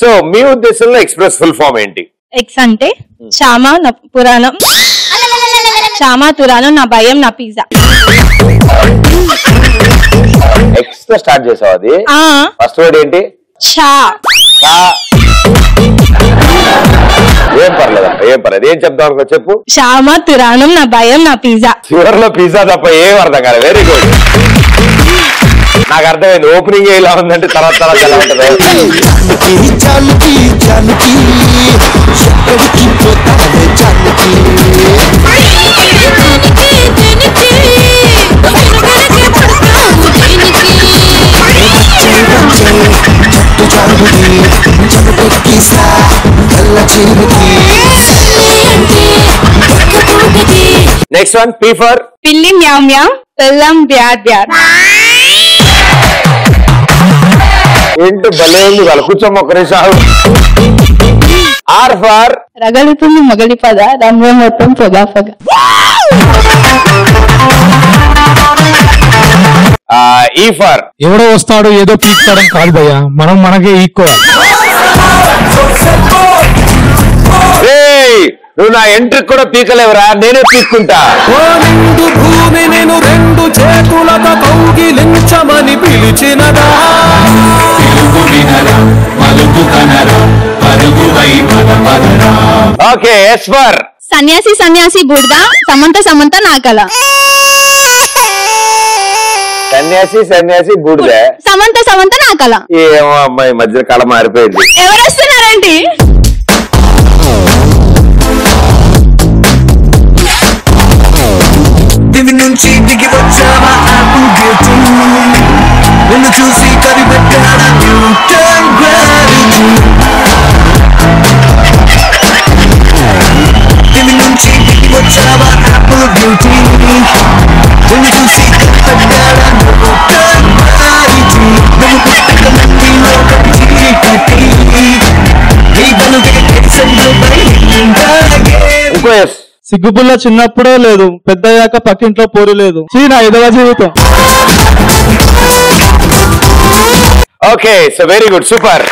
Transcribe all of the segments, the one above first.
So మీ ఉద్దేశంలో express full form ఏంటి? X అంటే చామా నా పురాణం, చామా తురాణం నా భయం నా పిజ్జా. ఎక్స్ తో స్టార్ట్ చేసావు, అది ఫస్ట్ వర్డ్ ఏంటి? చా. ఏం పర్లేదు, ఏం చెప్తాం అనుకో, చెప్పు. చామా తురాణం నా భయం నా పిజ్జా. చివరిలో పిజ్జా తప్ప ఏం అర్థం కాదు. వెరీ గుడ్, నాకు అర్థమైంది. ఓపెనింగ్ ఇలా ఉందంటే తర్వాత ఎలా ఉంటుంది. నెక్స్ట్ వన్, పీ ఫర్ పిల్లి మ్యావ్ మ్యావ్, పెళ్ళం బ్యాడ్ బ్యాడ్. ఏంటి భలే ఉంది వాళ్ళు, కూర్చోమ్మ ఒక్క నిమిషం. ఆర్ ఫర్ రగలుతుంది మొగలి పద, రంగు మొత్తం పొగా పొగ. ఈ ఫర్ ఎవడో వస్తాడు ఏదో పీక్తాడం కాదు భయ్యా, మనం మనకే ఈక్వల్. నువ్వు నా ఎంట్రీ కూడా పీకలేవురా, నేనే పీక్కుంటా. భూమి నేను రెండు చేతులతో కౌగిలించమని పిలిచినదా, ఓకే. ఎస్ ఫర్ సన్యాసి సన్యాసి బుడ్ద, సమంత సమంత నాకల. సన్యాసి సన్యాసి బూడిద, సమంత సమంత నాకల. ఏమో అమ్మాయి మధ్య కాలం మారిపోయింది. ఎవరు వస్తున్నారండి? దివి నుంచి దిగి వచ్చావా ఆపిల్ బ్యూటీ, నిన్ను చూసి కనిపెట్టాడా న్యూటన్ గ్రావిటీ. దివి నుంచి దిగి వచ్చావా ఆపిల్ బ్యూటీ, నిన్ను చూసి కనిపెట్టాడా న్యూటన్ గ్రావిటీ. నువ్వు పుట్టక మందిలో చీకటి, నీ బలుగే ఇంకో ఎస్. సిగ్గుపుల్ల చిన్నప్పుడే లేదు, పెద్దయ్యాక పక్కింట్లో పోరు లేదు. నా 5వ జీవితం. Okay, so very good, super.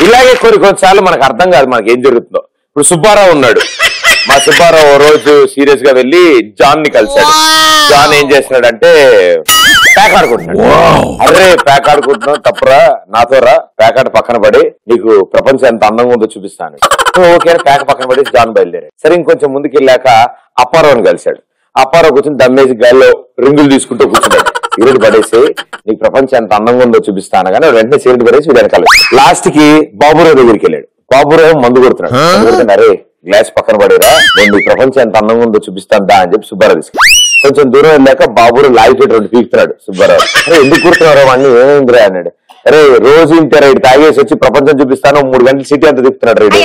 ఇలాగే కొన్నిసార్లు మనకు అర్థం కాదు మనకి ఏం జరుగుతుందో. ఇప్పుడు సుబ్బారావు ఉన్నాడు, మా సుబ్బారావు ఓ రోజు సీరియస్ గా వెళ్ళి జాన్ ని కలిశాడు. జాన్ ఏం చేస్తున్నాడంటే ప్యాక్ ఆడుకుంటున్నాడు. అరే ప్యాక్ ఆడుకుంటున్నావు తప్పురా, నాతో రా, ప్యాక్ ఆట పక్కన పడి నీకు ప్రపంచం ఎంత అందంగా ఉందో చూపిస్తాను. ఓకే, ప్యాక్ పక్కన పడి జాన్ బయలుదేరాడు. సరే ఇంకొంచెం ముందుకు వెళ్ళాక అప్పారావుని కలిశాడు. అప్పారావు కూర్చొని దమ్మేసి గాల్లో రింగులు తీసుకుంటూ కూర్చున్నాడు. సిగరెట్ పడేసి నీకు ప్రపంచం ఎంత అందంగా ఉందో చూపిస్తాను కానీ వెంటనే సిగరెట్ పడేసి వెనకాల. లాస్ట్ కి బాబురావు దగ్గరికి వెళ్ళాడు. బాబురావు మందు కొడుతున్నాడు. అరే గ్లాస్ పక్కన పడేరా, నేను నీ ప్రపంచం ఎంత అందంగా ఉందో చూపిస్తాను దా అని చెప్పి సుబ్బారావు తీసుకు కొంచెం దూరం వెళ్ళాక బాబురావు లాగిపెట్టి 2 పీకుతున్నాడు. సుబ్బారావు అరే ఎందుకు కూర్చున్నారో అన్ని ఏమైందిరా అన్నాడు. అరే రోజు ఇంత రైడ్ తాగేసి వచ్చి ప్రపంచం చూపిస్తాను 3 గంటలు సిటీ అంతా తిప్పుతున్నాడు రైడ్.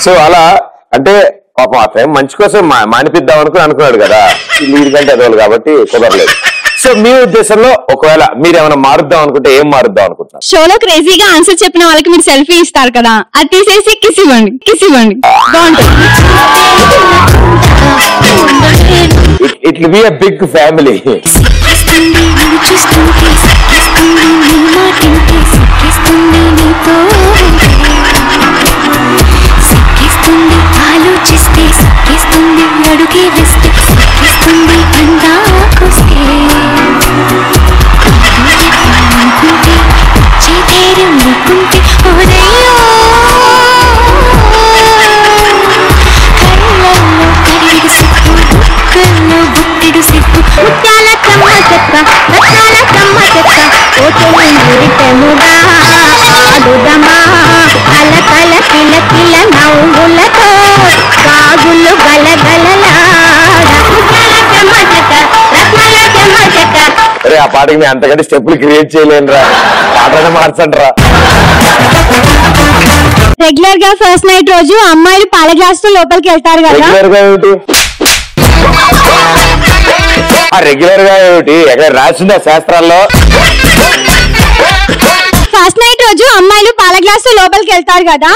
సో అలా అంటే పాపం ఆ టైం మంచి కోసం మానిపిద్దాం అనుకున్నాడు కదా, వీడి కంటే అదోలు కాబట్టి కుదరలేదు. సో మీ ఉద్దేశంలో ఒకవేళ మీరు ఏమైనా మారుద్దాం అనుకుంటే ఏం మారుద్దాం అనుకుంటున్నారు? షోలో క్రేజీగా ఆన్సర్ చెప్పిన వాళ్ళకి మీరు సెల్ఫీ ఇస్తారు కదా, అది తీసేసి కిస్ ఇవ్వండి బాగుంటుంది. It will be a big family. ఆలోచిస్తే సిక్కిస్తుంది, అడుగే వేస్తే సిక్కిస్తుంది, అందాకొస్తే వచ్చే ధైర్యం నీకుంటే ఓరయ్యో, కళ్ళల్లో కరిగి సిగ్గు, బుక్కల్లో బుట్టిడు సిగ్గు, ముత్యాల కమ్మ చెక్క, రత్నాల కమ్మ చెక్క, ఓకే ఊరిటముగా ఆడుదమా, అలకల కిల కిల నవ్వులతో కాగులు అరే ఆ పాటకి నేను అంతకంటే స్టెప్పులు క్రియేట్ చేయలేనురా, పాటనే మార్చండి రా. రెగ్యులర్ గా ఫస్ట్ నైట్ రోజు అమ్మాయిలు పాల గ్లాస్ తో లోపలికి వెళ్తారు కదా, రెగ్యులర్ గా ఏమిటి? రెగ్యులర్ గా ఏమిటి? ఎక్కడ రాసిందా శాస్త్రాల్లో? ఫస్ట్ నైట్ రోజు అమ్మాయిలు పాల గ్లాస్ తో లోపలికి వెళ్తారు కదా,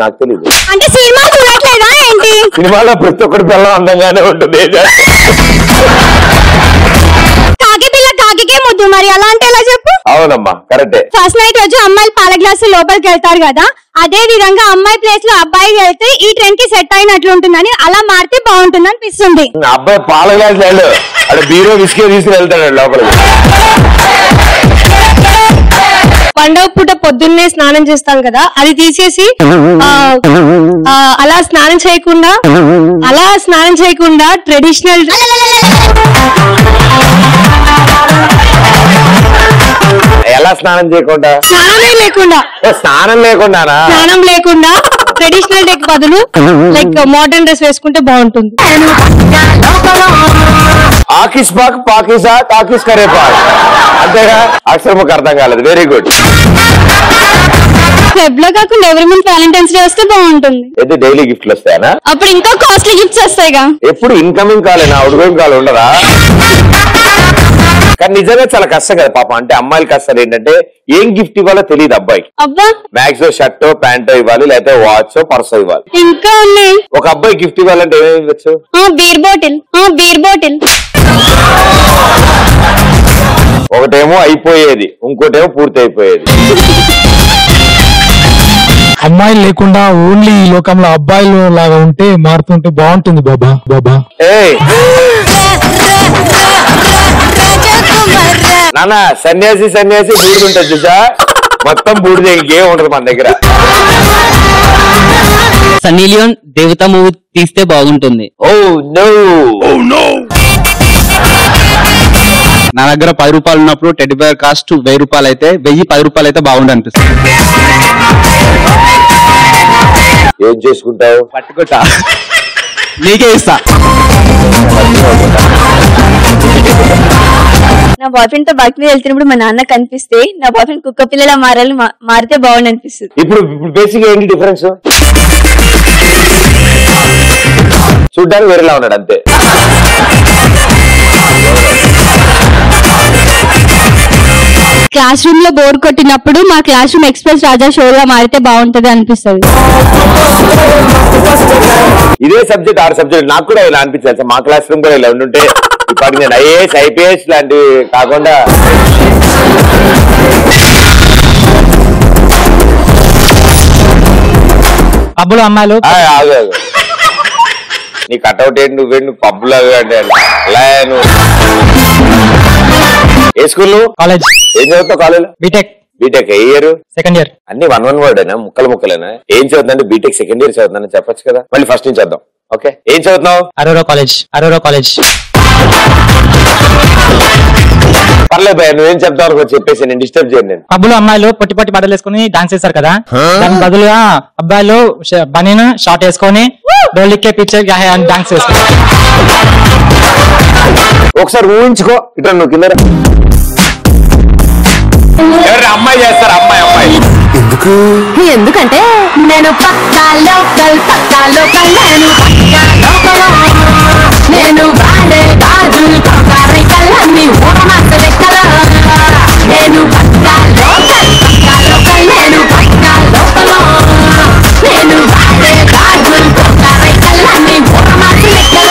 నాకు తెలియదు. అంటే సినిమా చూడట్లేదా ఏంటి? సినిమాలో ప్రతి ఒక్కటి పిల్ల అందంగానే ఉంటుంది. కాకికే ముద్దు, మరి అలా అంటే ఎలా చెప్పు? అవునమ్మా కరెక్టే. ఫస్ట్ నైట్ రోజు అమ్మాయిలు పాల గ్లాసు లోపలికి వెళ్తారు కదా, అదే విధంగా అమ్మాయి ప్లేస్ లో అబ్బాయి వెళ్తే ఈ ట్రెండ్ కి సెట్ అయినట్లు ఉంటుందని, అలా మారితే బాగుంటుంది అనిపిస్తుంది. అబ్బాయి పాల గ్లాస్ లేడు, అక్కడ బీరో విస్కే తీసుకుని వెళ్తాడు లోపలికి. పండగ పూట పొద్దున్నే స్నానం చేస్తాం కదా, అది తీసేసి అలా స్నానం చేయకుండా ట్రెడిషనల్ ఎలా స్నానం చేయకుండా? స్నానం లేకుండా ట్రెడిషనల్ డే బదులు లైక్ మోడర్న్ డ్రెస్ వేసుకుంటే బాగుంటుంది. ఆకిస్ పాక్ పాకిసా టాకిస్ కరే పాక్ అంతేగా? అక్షరం మాకు అర్థం కాలేదు. Very good. వెబ్ లో కాకుండా ఎవరి ముందు వ్యాలంటైన్స్ డే వస్తే బాగుంటుంది. అయితే డైలీ గిఫ్ట్లు వస్తాయనా? అప్పుడు ఇంకా కాస్ట్లీ గిఫ్ట్స్ వస్తాయిగా. ఎప్పుడు ఇన్కమింగ్ కాలేనా, అవుట్గోయింగ్ కాల్ ఉండదా? కానీ నిజంగా చాలా కష్టం కదా పాపం. అంటే అమ్మాయిలకి అసలు ఏంటంటే ఏం గిఫ్ట్ ఇవ్వాలో తెలియదు అబ్బాయికి. అబ్బా, మ్యాక్స్ షర్ట్ ప్యాంట్ ఇవ్వాలి, లేకపోతే వాచ్ పర్స్ ఇవ్వాలి. ఇంకా ఉన్నాయి. ఒక అబ్బాయి గిఫ్ట్ ఇవ్వాలంటే ఏమేమి ఇవ్వచ్చు? Beer bottle. ఒకటేమో అయిపోయేది, ఇంకోటేమో పూర్తి అయిపోయేది. అమ్మాయిలు లేకుండా ఓన్లీ ఈ లోకంలో అబ్బాయిలు లాగా ఉంటే మారుతుంటే బాగుంటుంది బాబా. ఏయ్ నాన్న, సన్యాసి బూడిద ఉంటుంది చూసా, మొత్తం బూడిద, ఇంకేం ఉండదు మన దగ్గర. సన్నీ లియోన్ దేవత మూవీ తీస్తే బాగుంటుంది. Oh no. నా దగ్గర 10 రూపాయలు ఉన్నప్పుడు టెడ్డీ బేర్ కాస్ట్ 1000 రూపాయలు అయితే 1010 రూపాయలు అయితే బాగుండు అనిపిస్తుంది. ఏం చేసుకుంటావు? పట్టుకుంటా, నీకే ఇస్తా. నా బాయ్ ఫ్రెండ్ తో బైక్ మీద వెళ్తున్నప్పుడు మా నాన్న కనిపిస్తే నా బాయ్ ఫ్రెండ్ కుక్క పిల్లలా మారితే బాగుంది అనిపిస్తుంది. ఇప్పుడు బేసిక్ ఏంటి డిఫరెన్స్? చూడ్డానికి వేరేలా ఉన్నాడు అంతే. క్లాస్ రూమ్ లో బోర్ కొట్టినప్పుడు మా క్లాస్ రూమ్ ఎక్స్ప్రెస్ రాజా షోగా మారితే బాగుంటది అనిపిస్తుంది. ఇదే సబ్జెక్ట్ 6 సబ్జెక్ట్ నాకు కూడా ఇలా అనిపించాలి. మా క్లాస్ రూమ్ కూడా ఇలా ఉండుంటే ఇప్పటికి నేను ఐఏఎస్ ఐపీఎస్ లాంటివి కాకుండా పబ్బులు అమ్మాయిలు నీ కట్అవుట్ ఏంటి, నువ్వు పబ్బులు అంటే నువ్వు ఏ స్కూల్? కాలేజ్. ఏం చదువుతావు కాలేజ్? బీటెక్ ఏ ఇయర్? Second year. అన్ని 1 వర్డ్ అయినా ముక్కలేనా? ఏం చదువుతుందంటే బీటెక్ సెకండ్ ఇయర్ చదువుతుందని చెప్పొచ్చు కదా. మళ్ళీ ఫస్ట్ నుంచి చదువుదాం. ఓకే, ఏం చదువుతున్నావు? అరోరా కాలేజ్. పర్లేదు భయ్య, నువ్వేం చెప్తావు అనుకో చెప్పేసి, నేను డిస్టర్బ్ చేయను. పబ్బులు అమ్మాయిలు పొట్టి బట్టలు వేసుకుని డాన్స్ చేస్తారు కదా, దాని బదులుగా అబ్బాయిలు బనీన్ షార్ట్ వేసుకొని డోలికే పిక్చర్ డాన్స్ చేస్తారు. ఒకసారి ఊహించుకో, ఇట్లా నువ్వు కింద అమ్మాయి చేస్తారు. అమ్మాయి ఎందుకంటే నేను పక్కా లోకల్ నేను వాడే గాజులు కళ్ళని ఊరమాస లెక్కల నేను పక్కా లోకల్ నేను పక్కా లోకల్ నేను వాడే గాజులు కళ్ళని ఊరమాస లెక్కల.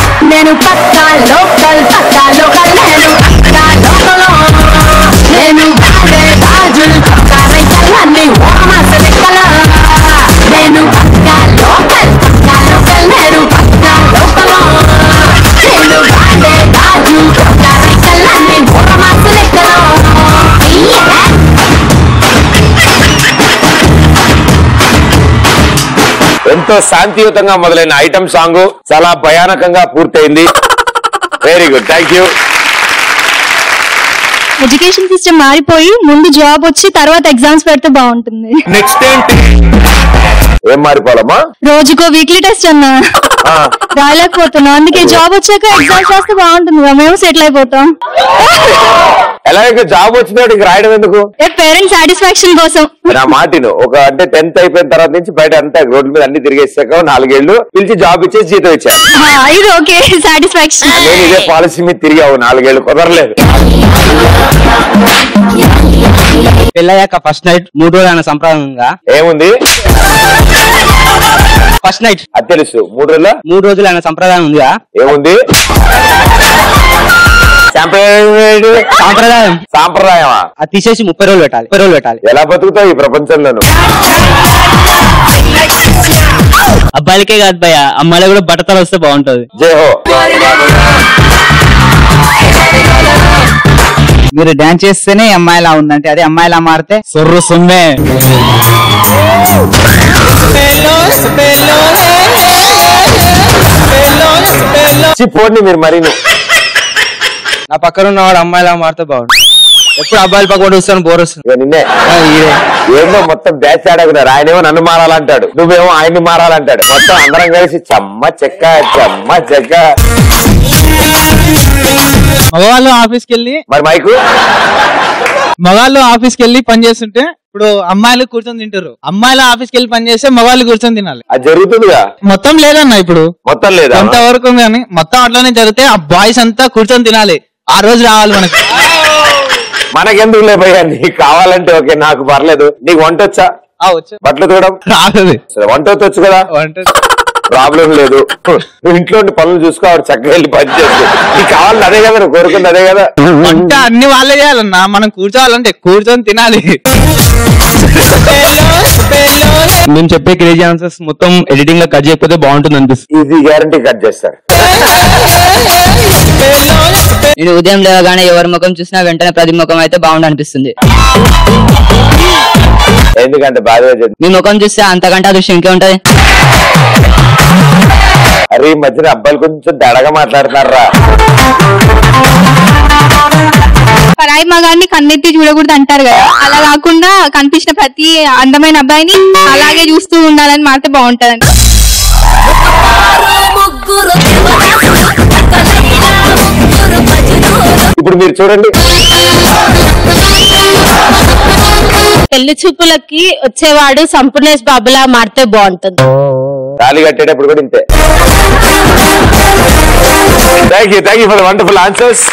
నేను పక్కా లోకల్ నేను పక్కా లోకల్ నేను వాడే గాజులు కళ్ళని ఊరమాస లెక్కల నేను పక్కా లోకల్ నేను పక్కా లోకల్ నేను వాడే గాజులు కళ్ళని ఊరమాస లెక్కల. ఎంతో శాంతియుతంగా మొదలైన ఐటమ్ సాంగ్ చాలా భయానకంగా పూర్తయింది. Very good, thank you. Education system మారిపోయి ముందు జాబ్ వచ్చి తర్వాత ఎగ్జామ్స్ పెడితే బాగుంటుంది. నెక్స్ట్ ఏంటి? ఏం మారిపోవాలమ్మా? రోజుకో వీక్లీ టెస్ట్ అన్నా రాయలేకపోతున్నా, అందుకే జాబ్ వచ్చాక ఎగ్జామ్స్ రాస్తే బాగుంటుంది, మేము సెటిల్ అయిపోతాం. ఎలాగైతే జాబ్ వచ్చినట్టు ఇంక రాయడం ఎందుకు? పేరెంట్స్ సాటిస్ఫాక్షన్ కోసం. నా మాటిను ఒక అంటే 10th అయిపోయిన తర్వాత నుంచి బయట అంతా రోడ్ల మీద అన్ని తిరిగేసాక 4 ఏళ్ళు పిలిచి జాబ్ ఇచ్చేసి జీతం ఇచ్చారు. ఇది ఓకే సాటిస్ఫాక్షన్. నేను ఇదే పాలసీ మీద తిరిగావు 4 ఏళ్ళు కుదరలేదు. పెళ్ళయ్యాక ఫస్ట్ నైట్ 3 రోజులు ఆయన సంప్రదాయంగా ఏముంది ఫస్ట్ నైట్ అది తెలుసు. 3 రోజులు ఆయన సంప్రదాయం ఉందిగా ఏముంది సాంప్రదాయమా? అది తీసేసి 30 రోజులు పెట్టాలి. ఎలా బతుకుతావు ఈ ప్రపంచంలోను? అబ్బాయిలకే కాదు భయ్య, అమ్మాయిలు కూడా బట్టతలు వస్తే బాగుంటది. జయహో. మీరు డాన్స్ చేస్తేనే అమ్మాయిలా ఉందంటే అదే అమ్మాయిలా మారితే సొర్రు సుమ్మే. పోండి మీరు మరి. నా పక్కన ఉన్నవాడు అమ్మాయిలా మారితే బాగుంటుంది. ఎప్పుడు అబ్బాయిల పక్కన వస్తాను బోర్ వస్తుంది. నిన్నే ఏమో మొత్తం బ్యాచ్ ఆడకున్నారు. ఆయనేమో నన్ను మారాలంటాడు, నువ్వేమో ఆయన్ని మారాలంటాడు. మొత్తం అందరం కలిసి చెమ్మ చెక్క. మగవాళ్ళు ఆఫీస్కి వెళ్ళి మరి మైకు మగాళ్ళు ఆఫీస్కి వెళ్ళి పని చేస్తుంటే ఇప్పుడు అమ్మాయిలు కూర్చొని తింటారు. అమ్మాయిలు ఆఫీస్కి వెళ్ళి పని చేస్తే మగవాళ్ళు కూర్చొని తినాలి. అది జరుగుతుందిగా. మొత్తం లేదన్న ఇప్పుడు మొత్తం లేదా కొంతవరకు కానీ మొత్తం అట్లానే జరిగితే ఆ బాయ్స్ అంతా కూర్చొని తినాలి. ఆ రోజు రావాలి మనకి. మనకెందుకు లే భయ్యా, నీకు కావాలంటే ఓకే, నాకు పర్లేదు. నీకు వంట వచ్చా? బట్టలు తోవడం రాదు. వంట వచ్చు కదా, ప్రాబ్లం లేదు. నువ్వు ఇంట్లో పనులు చూసుకోవాలి, చక్కగా వెళ్ళి పని చేస్తూ. నీకు కావాలని అదే కదా, నువ్వు కోరుకుంది అదే కదా. వంట అన్ని వాళ్ళే చేయాలన్నా, మనం కూర్చోవాలంటే కూర్చొని తినాలి. మేము చెప్పే క్రేజీ ఆన్సర్స్ మొత్తం ఎడిటింగ్ లో కట్ చేయకపోతే బాగుంటుంది అనిపిస్తుంది. ఈజీ గ్యారంటీ కట్ చేస్తారు. నేను ఉదయం లేవగానే ఎవరి ముఖం చూసినా వెంటనే ప్రతి ముఖం అయితే బాగుండు అనిపిస్తుంది. ఎందుకంటే బాగా మీ ముఖం చూస్తే అంతకంటే అదృష్టం ఇంకే ఉంటది. అరే ఈ మధ్యన అబ్బాయిలు కొంచెం దడగా మాట్లాడుతున్నారా? పరాయి మగాన్ని కన్నెత్తి చూడకూడదు అంటారు కదా, అలా కాకుండా కనిపించిన ప్రతి అందమైన అబ్బాయిని అలాగే చూస్తూ ఉండాలని మారితే బాగుంటదండి. ఇప్పుడు మీరు చూడండి, పెళ్లి చూపులకి వచ్చేవాడు సంపూర్ణేష్ బాబులా మారితే బాగుంటుంది. తాళి కట్టేటప్పుడు కూడా ఇంతే. Thank you for the wonderful answers.